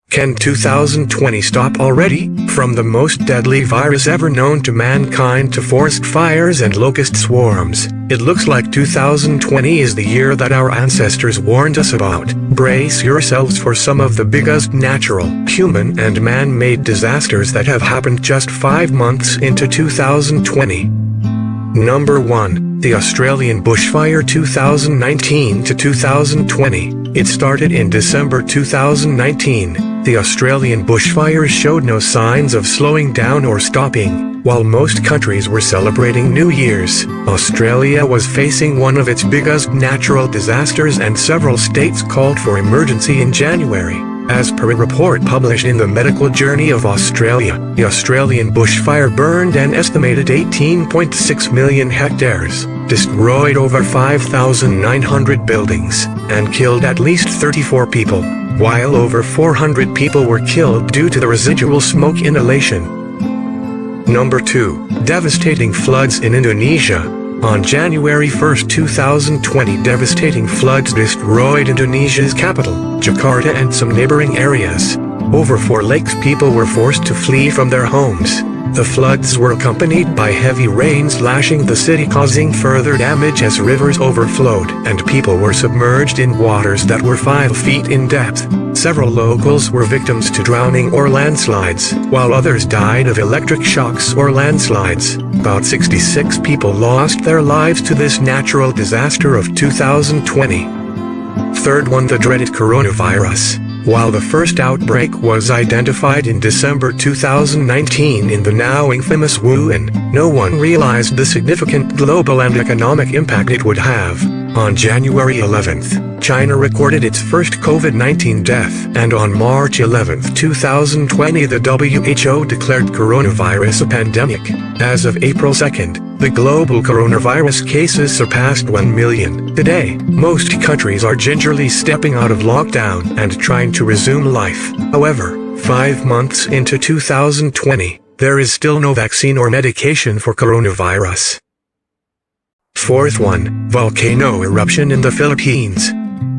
Can 2020 stop already? From the most deadly virus ever known to mankind to forest fires and locust swarms, it looks like 2020 is the year that our ancestors warned us about. Brace yourselves for some of the biggest natural, human and man-made disasters that have happened just 5 months into 2020. Number 1. The Australian Bushfire 2019 to 2020. It started in December 2019. The Australian bushfires showed no signs of slowing down or stopping. While most countries were celebrating New Year's, Australia was facing one of its biggest natural disasters, and several states called for emergency in January. As per a report published in the Medical Journal of Australia, the Australian bushfire burned an estimated 18.6 million hectares, destroyed over 5,900 buildings, and killed at least 34 people, while over 400 people were killed due to the residual smoke inhalation. Number 2. Devastating floods in Indonesia. On January 1, 2020, devastating floods destroyed Indonesia's capital, Jakarta, and some neighboring areas. Over 4 lakes people were forced to flee from their homes. The floods were accompanied by heavy rains lashing the city, causing further damage as rivers overflowed and people were submerged in waters that were 5 feet in depth. Several locals were victims to drowning or landslides, while others died of electric shocks or landslides. About 66 people lost their lives to this natural disaster of 2020. Third one, the dreaded coronavirus. While the first outbreak was identified in December 2019 in the now infamous Wuhan, no one realized the significant global and economic impact it would have. On January 11th, China recorded its first COVID-19 death, and on March 11, 2020 the WHO declared coronavirus a pandemic. As of April 2nd, the global coronavirus cases surpassed 1 million. Today, most countries are gingerly stepping out of lockdown and trying to resume life. However, 5 months into 2020, there is still no vaccine or medication for coronavirus. Fourth one, volcano eruption in the Philippines.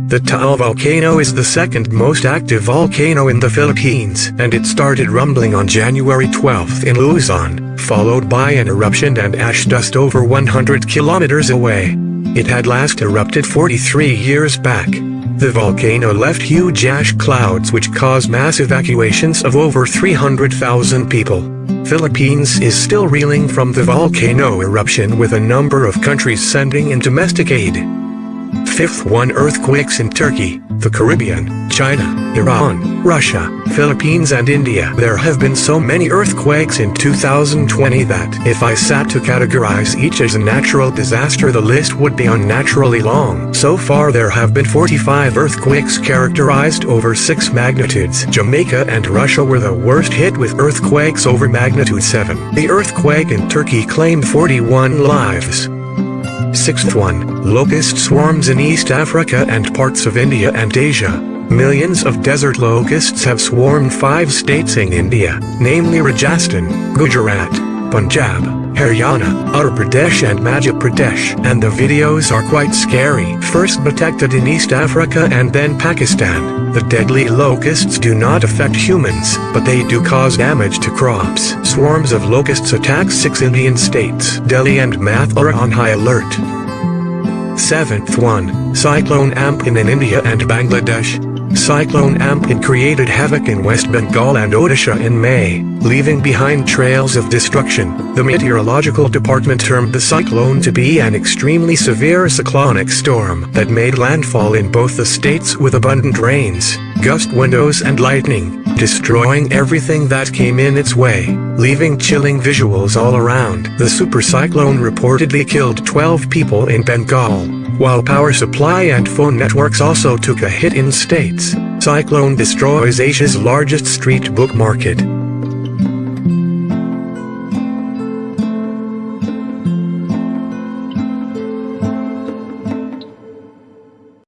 The Taal volcano is the second most active volcano in the Philippines, and it started rumbling on January 12 in Luzon, followed by an eruption and ash dust over 100 kilometers away. It had last erupted 43 years back. The volcano left huge ash clouds which caused mass evacuations of over 300,000 people. Philippines is still reeling from the volcano eruption, with a number of countries sending in domestic aid. Fifth one, earthquakes in Turkey, the Caribbean, China, Iran, Russia, Philippines and India. There have been so many earthquakes in 2020 that if I sat to categorize each as a natural disaster, the list would be unnaturally long. So far there have been 45 earthquakes characterized over 6 magnitudes. Jamaica and Russia were the worst hit with earthquakes over magnitude 7. The earthquake in Turkey claimed 41 lives. Sixth one, locust swarms in East Africa and parts of India and Asia. Millions of desert locusts have swarmed 5 states in India, namely Rajasthan, Gujarat, Punjab, Haryana, Uttar Pradesh and Madhya Pradesh, and the videos are quite scary. First detected in East Africa and then Pakistan, the deadly locusts do not affect humans, but they do cause damage to crops. Swarms of locusts attack 6 Indian states. Delhi and Mathura on high alert. Seventh one, Cyclone Amp in India and Bangladesh. Cyclone Amp created havoc in West Bengal and Odisha in May, leaving behind trails of destruction. The meteorological department termed the cyclone to be an extremely severe cyclonic storm that made landfall in both the states with abundant rains, gust windows and lightning, destroying everything that came in its way, leaving chilling visuals all around. The supercyclone reportedly killed 12 people in Bengal, while power supply and phone networks also took a hit in states. Cyclone destroys Asia's largest street book market,